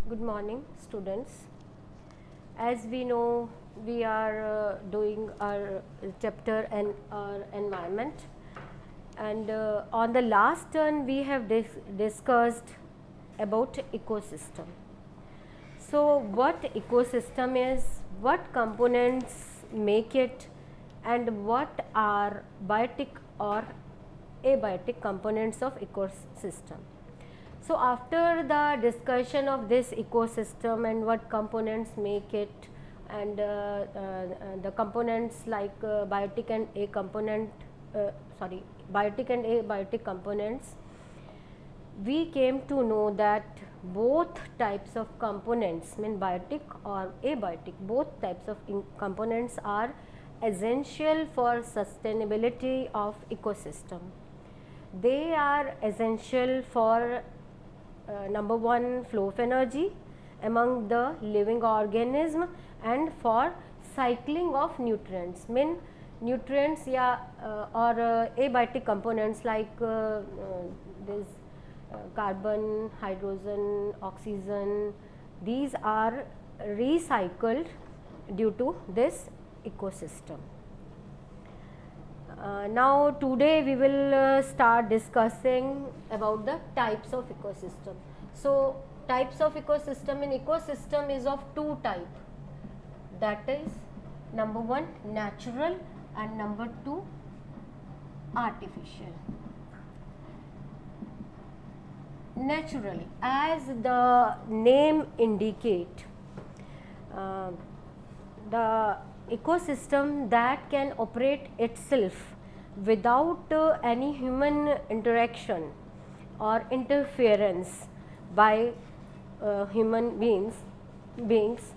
Good morning, students. As we know, we are doing our chapter and our environment, and on the last turn we have discussed about ecosystem. So, what ecosystem is, what components make it, and what are biotic or abiotic components of ecosystem. So, after the discussion of this ecosystem and what components make it, and the components like biotic and a component, biotic and abiotic components, we came to know that both types of components, mean biotic or abiotic, both types of components are essential for sustainability of ecosystem. They are essential for number one, flow of energy among the living organism, and for cycling of nutrients, mean nutrients or abiotic components like this carbon, hydrogen, oxygen, these are recycled due to this ecosystem. Now today we will start discussing about the types of ecosystem. So types of ecosystem, in ecosystem is of two type, that is number one natural and number two artificial. Natural, as the name indicate, the ecosystem that can operate itself without any human interaction or interference by human beings means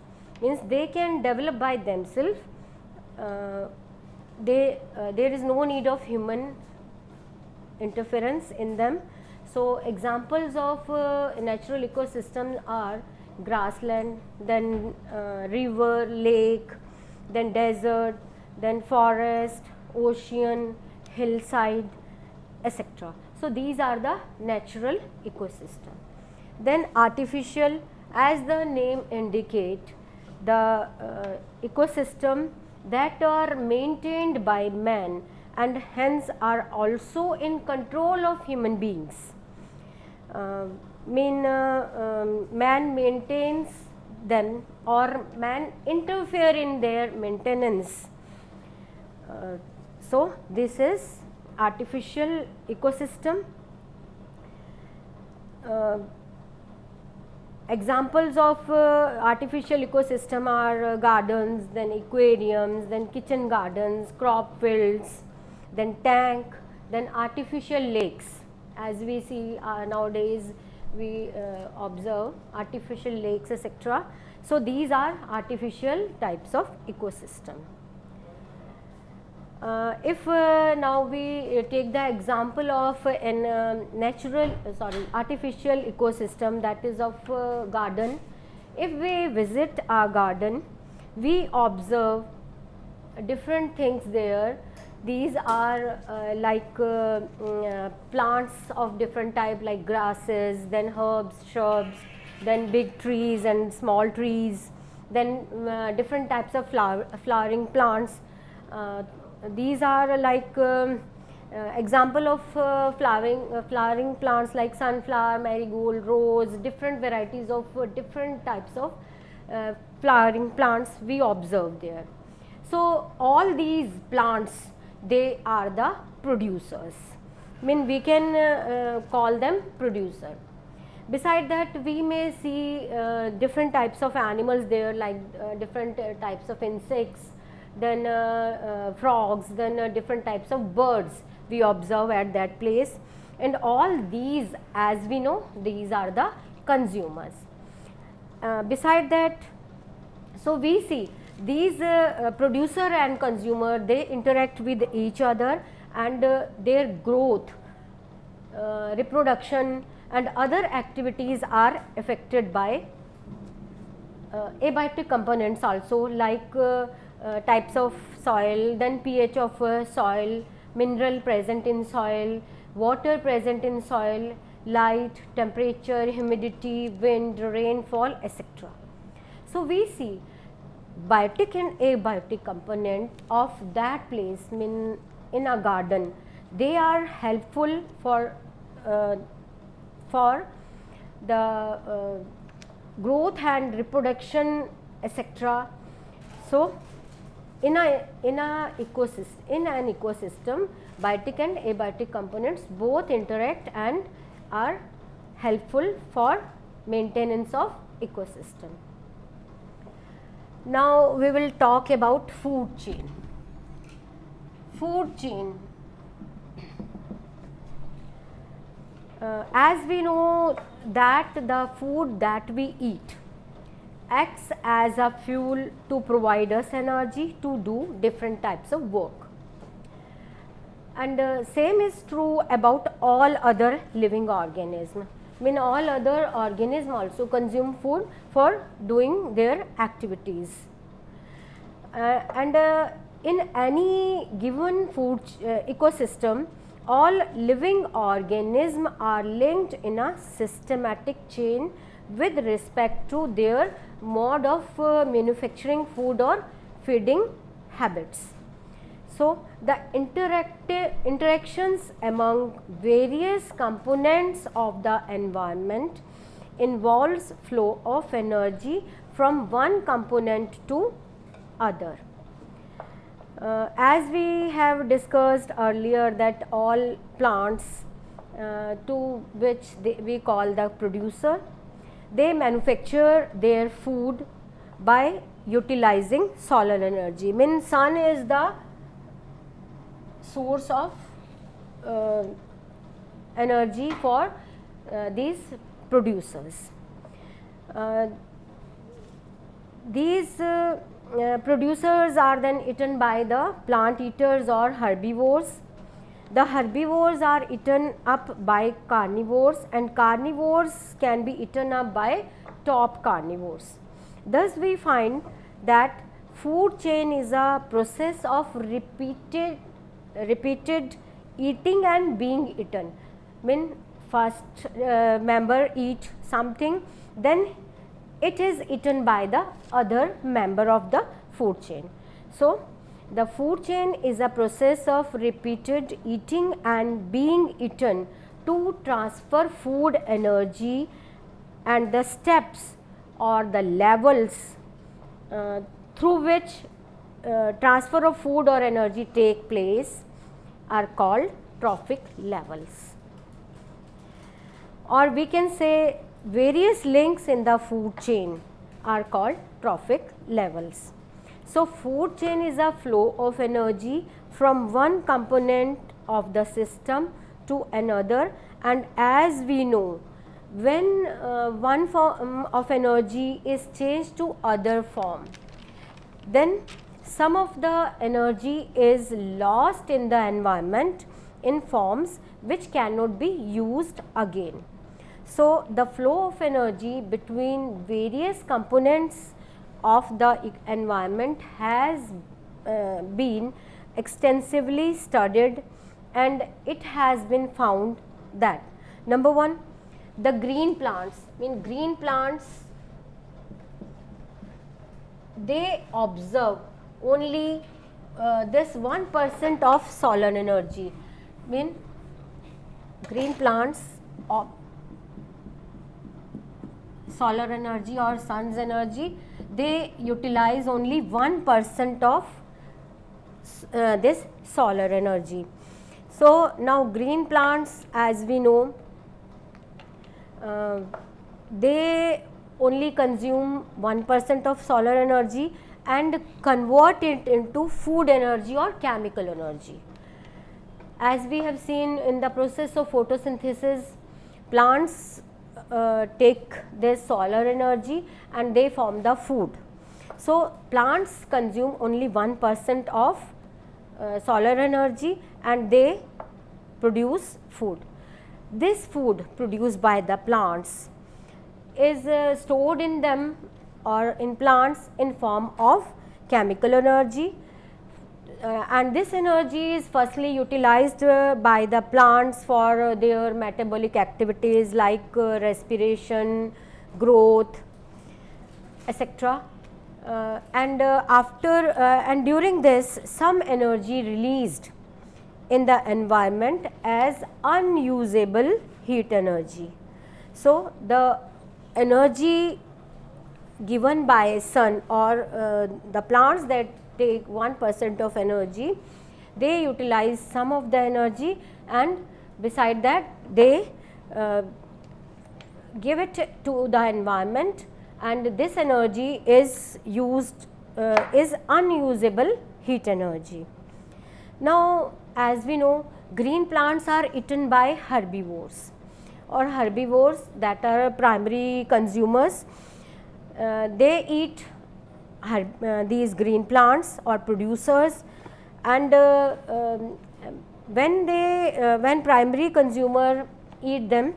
they can develop by themselves. There is no need of human interference in them. So examples of natural ecosystem are grassland, then river, lake, then desert, then forest, ocean, hillside, etc. So these are the natural ecosystem. Then artificial, as the name indicate, the ecosystem that are maintained by man and hence are also in control of human beings. Man maintains them or man interfere in their maintenance. So this is artificial ecosystem. Examples of artificial ecosystem are gardens, then aquariums, then kitchen gardens, crop fields, then tank, then artificial lakes. As we see nowadays, we observe artificial lakes, etc. So these are artificial types of ecosystem. If now we take the example of an artificial ecosystem, that is of garden. If we visit our garden, we observe different things there. These are plants of different type, like grasses, then herbs, shrubs, then big trees and small trees, then different types of flowering plants. These are like example of flowering plants like sunflower, marigold, rose, different varieties of different types of flowering plants we observe there. So all these plants, they are the producers, we can call them producer. Beside that, we may see different types of animals there, like different types of insects, then frogs, then different types of birds we observe at that place, and all these, as we know, these are the consumers. Beside that, so we see these producer and consumer, they interact with each other, and their growth, reproduction and other activities are affected by abiotic components also, like types of soil, then pH of soil, mineral present in soil, water present in soil, light, temperature, humidity, wind, rainfall, etc. So, we see biotic and abiotic component of that place in a garden, they are helpful for the growth and reproduction, etc. So, in an ecosystem, biotic and abiotic components both interact and are helpful for maintenance of ecosystem. Now, we will talk about food chain. Food chain. As we know that the food that we eat acts as a fuel to provide us energy to do different types of work. And same is true about all other living organisms. All other organisms also consume food for doing their activities. In any given food ecosystem, all living organisms are linked in a systematic chain with respect to their mode of manufacturing food or feeding habits. So, the interactions among various components of the environment involves flow of energy from one component to other. As we have discussed earlier that all plants to which we call the producer, they manufacture their food by utilizing solar energy. Sun is the source of energy for these producers. These producers are then eaten by the plant eaters or herbivores. The herbivores are eaten up by carnivores, and carnivores can be eaten up by top carnivores. Thus, we find that food chain is a process of repeated eating and being eaten. First member eat something, then it is eaten by the other member of the food chain. So, the food chain is a process of repeated eating and being eaten to transfer food energy, and the steps or the levels through which transfer of food or energy take place are called trophic levels, or we can say various links in the food chain are called trophic levels. So, food chain is a flow of energy from one component of the system to another, and as we know, when one form of energy is changed to other form, then some of the energy is lost in the environment in forms which cannot be used again. So, the flow of energy between various components of the environment has been extensively studied, and it has been found that number one, the green plants, they observe only this 1% of solar energy. Green plants solar energy or sun's energy, they utilize only 1% of this solar energy. So, now green plants, as we know, they only consume 1% of solar energy and convert it into food energy or chemical energy. As we have seen in the process of photosynthesis, plants take this solar energy and they form the food. So, plants consume only 1% of solar energy and they produce food. This food produced by the plants is stored in them or in plants in form of chemical energy. and this energy is firstly utilized by the plants for their metabolic activities like respiration, growth, etc. And during this, some energy released in the environment as unusable heat energy. So, the energy given by sun or the plants that take 1% of energy, they utilize some of the energy, and beside that they give it to the environment, and this energy is used is unusable heat energy. Now, as we know, green plants are eaten by herbivores or herbivores that are primary consumers. They eat these green plants or producers, and when primary consumer eat them,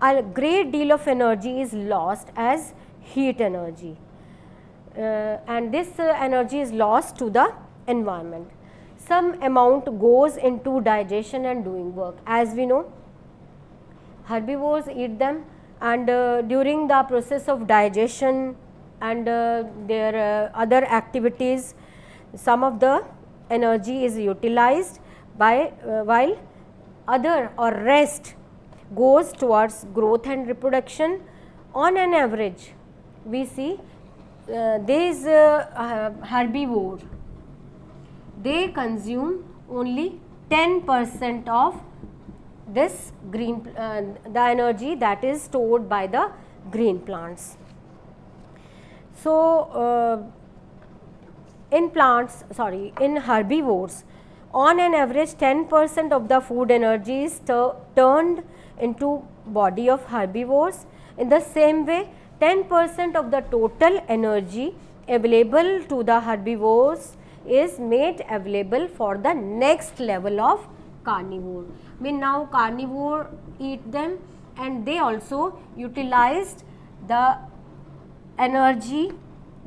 a great deal of energy is lost as heat energy, and this energy is lost to the environment. Some amount goes into digestion and doing work. As we know, herbivores eat them, and during the process of digestion and their other activities, some of the energy is utilized by while other or rest goes towards growth and reproduction. On an average, we see these herbivores, they consume only 10% of this green the energy that is stored by the green plants. So, in herbivores, on an average 10% of the food energy is turned into body of herbivores. In the same way, 10% of the total energy available to the herbivores is made available for the next level of carnivore. I mean, now carnivore eat them, and they also utilized the energy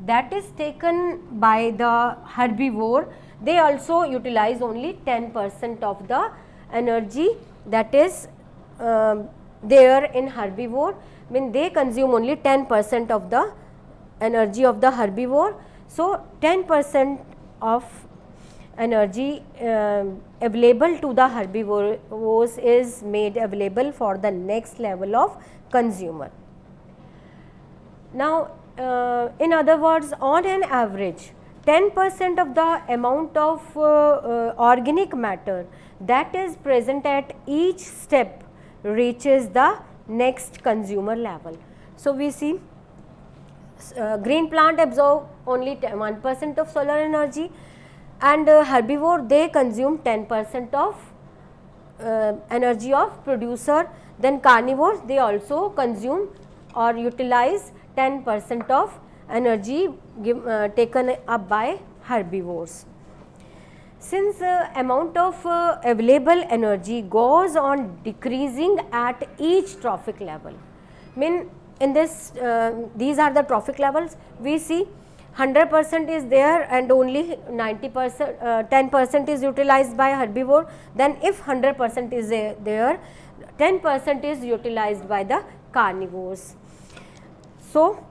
that is taken by the herbivore. They also utilize only 10% of the energy that is there in herbivore. I mean, they consume only 10% of the energy of the herbivore. So, 10% of energy available to the herbivores is made available for the next level of consumer. Now, in other words, on an average 10% of the amount of organic matter that is present at each step reaches the next consumer level. So, we see green plant absorb only 1% of solar energy, and herbivore they consume 10% of energy of producer. Then carnivores, they also consume or utilize 10% of energy taken up by herbivores. Since amount of available energy goes on decreasing at each trophic level, I mean, in this these are the trophic levels. We see 100% is there and only 90% 10% is utilized by herbivore. Then if 100% is there, 10% is utilized by the carnivores. So,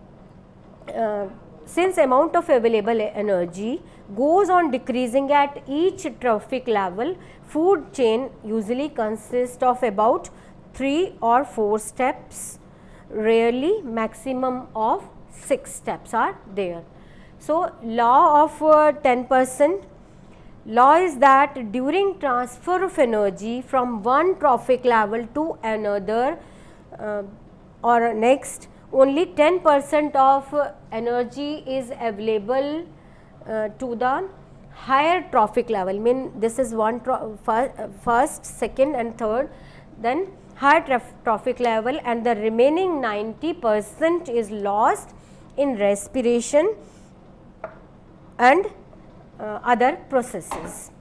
since amount of available energy goes on decreasing at each trophic level, food chain usually consists of about 3 or 4 steps, rarely maximum of 6 steps are there. So, law of 10%, law is that during transfer of energy from one trophic level to another or next, only 10% of energy is available to the higher trophic level. I mean, this is one first, second and third, then higher trophic level, and the remaining 90% is lost in respiration and other processes.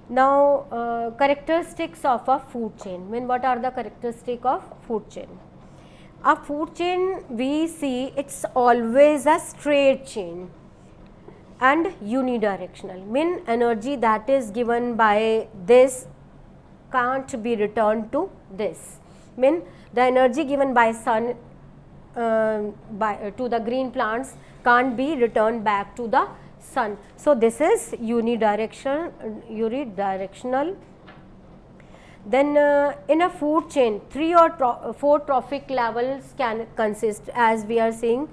Now, characteristics of a food chain. I mean, what are the characteristics of food chain? A food chain, we see it's always a straight chain. and unidirectional, mean energy that is given by this can't be returned to this, mean the energy given by sun to the green plants can't be returned back to the sun. So, this is unidirectional. Then in a food chain 3 or 4 trophic levels can consist, as we are seeing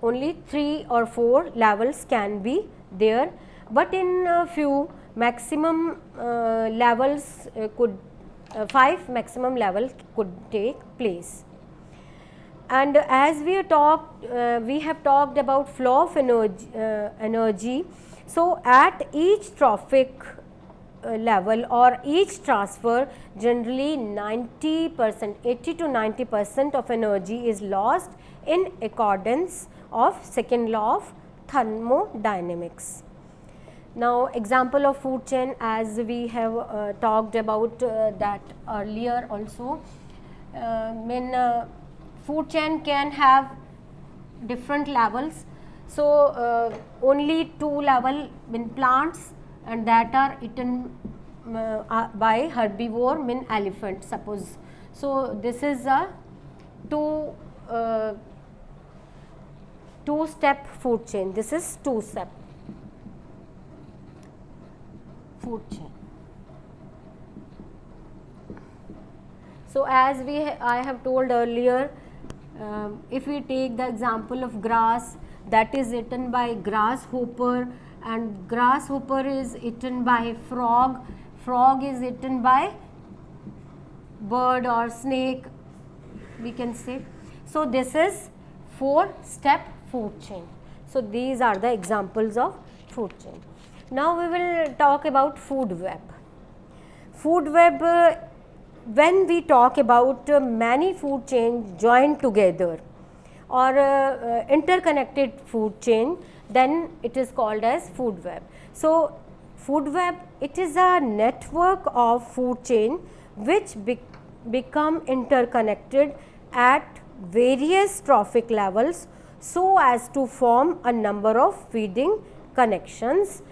only 3 or 4 levels can be there, but in a few maximum levels could 5 maximum levels could take place. And as we have talked about flow of energy. So, at each trophic level or each transfer, generally 90%, 80 to 90% of energy is lost in accordance of second law of thermodynamics. Now, example of food chain, as we have talked about that earlier also, food chain can have different levels. So, only 2 level in plants, and that are eaten by herbivore, mean elephant suppose. So, this is a two step food chain. This is 2-step food chain. So, as I have told earlier, if we take the example of grass, that is eaten by grasshopper, and grasshopper is eaten by frog, frog is eaten by bird or snake, we can say. So, this is 4-step food chain. So, these are the examples of food chain. Now, we will talk about food web. Food web, when we talk about many food chains joined together or interconnected food chain, then it is called as food web. So, food web, it is a network of food chain which become interconnected at various trophic levels, so as to form a number of feeding connections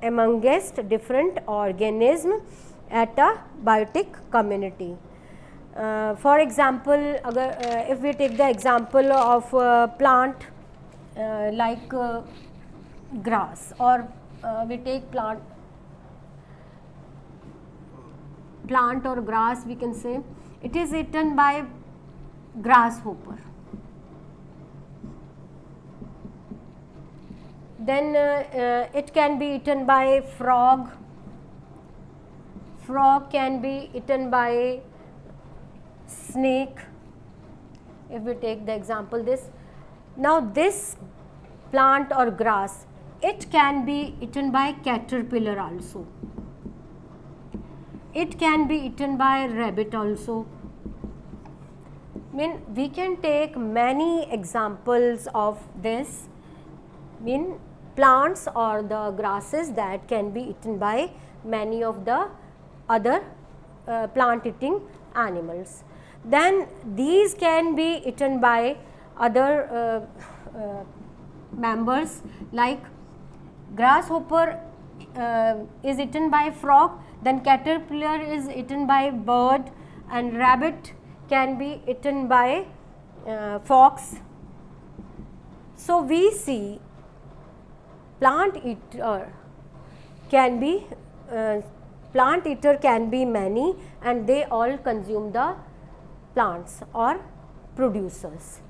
amongst different organisms at a biotic community. For example, if we take the example of plant like grass, or we take plant or grass, we can say it is eaten by grasshopper. Then it can be eaten by frog. Frog can be eaten by snake, if we take the example this. Now, this plant or grass, it can be eaten by caterpillar also. It can be eaten by rabbit also. Mean we can take many examples of this, mean plants or the grasses that can be eaten by many of the other plant eating animals. Then these can be eaten by other members, like grasshopper is eaten by frog, then caterpillar is eaten by bird, and rabbit can be eaten by fox. So, we see plant eater can be many, and they all consume the plants or producers.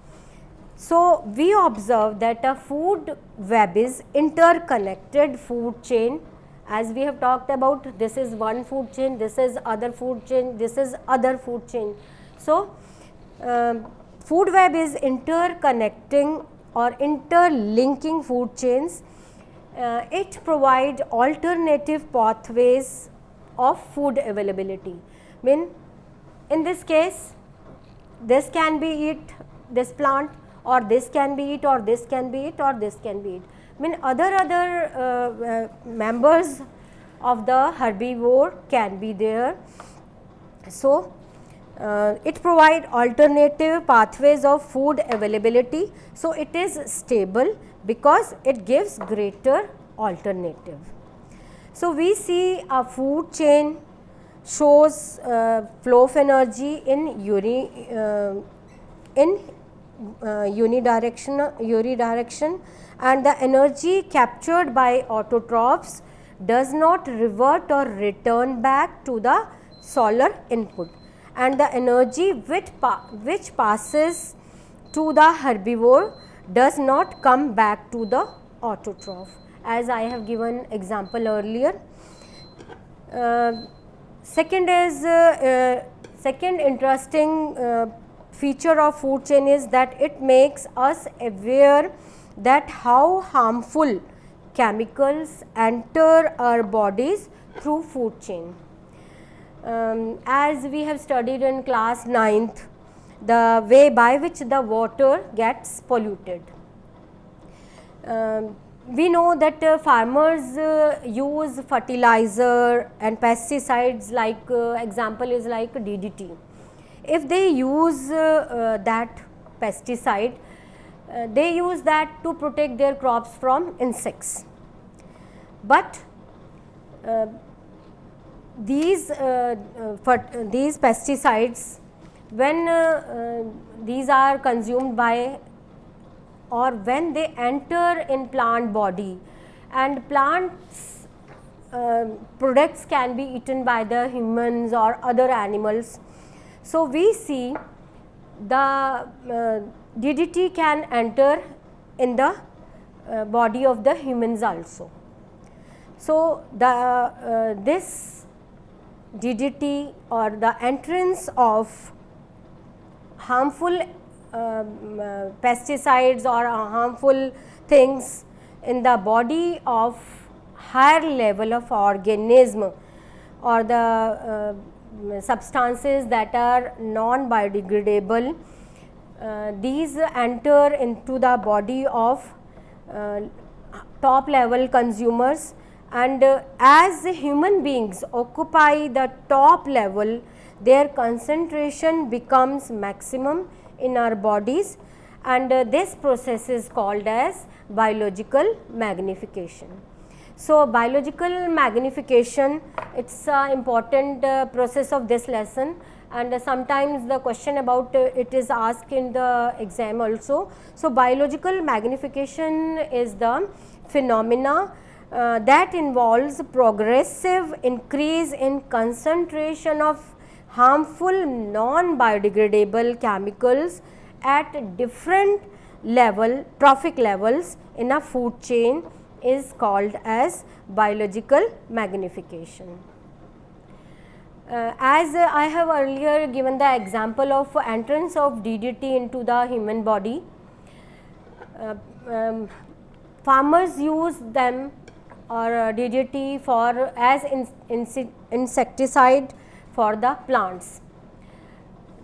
So, we observe that a food web is interconnected food chain, as we have talked about. This is one food chain, this is other food chain, this is other food chain. So, food web is interconnecting or interlinking food chains. It provides alternative pathways of food availability. Mean in this case, this can be eat this plant, or this can be eat, or this can be eat, or this can be eat. Mean other members of the herbivore can be there. So, it provides alternative pathways of food availability. So, it is stable because it gives greater alternative. So, we see a food chain shows flow of energy in unidirection, and the energy captured by autotrophs does not revert or return back to the solar input, and the energy which passes to the herbivore does not come back to the autotroph, as I have given example earlier. Second interesting feature of food chain is that it makes us aware that how harmful chemicals enter our bodies through food chain. As we have studied in class 9th, the way by which the water gets polluted. We know that farmers use fertilizer and pesticides, like example is like DDT. If they use that pesticide, they use that to protect their crops from insects. But these pesticides, when these are consumed by, or when they enter in plant body, and plants products can be eaten by the humans or other animals. So, we see the DDT can enter in the body of the humans also. So, the this DDT or the entrance of harmful pesticides or harmful things in the body of higher level of organism, or the substances that are non-biodegradable, these enter into the body of top level consumers, and as human beings occupy the top level, their concentration becomes maximum in our bodies, and this process is called as biological magnification. So, biological magnification, it is an important process of this lesson, and sometimes the question about it is asked in the exam also. So, biological magnification is the phenomena that involves progressive increase in concentration of harmful non-biodegradable chemicals at different trophic levels in a food chain is called as biological magnification. As I have earlier given the example of entrance of DDT into the human body, farmers use them or DDT for as insecticide for the plants.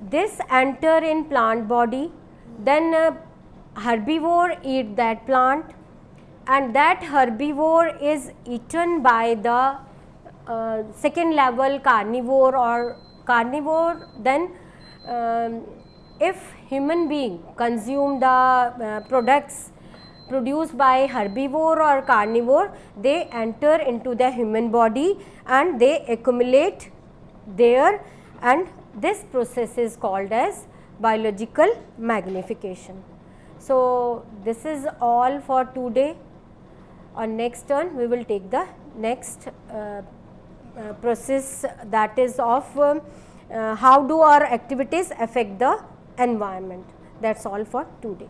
This enter in plant body, then herbivore eat that plant, and that herbivore is eaten by the second level carnivore or carnivore. Then if human being consume the products produced by herbivore or carnivore, they enter into the human body and they accumulate there, and this process is called as biological magnification. So, this is all for today. On next turn we will take the next process, that is of how do our activities affect the environment. That is all for today.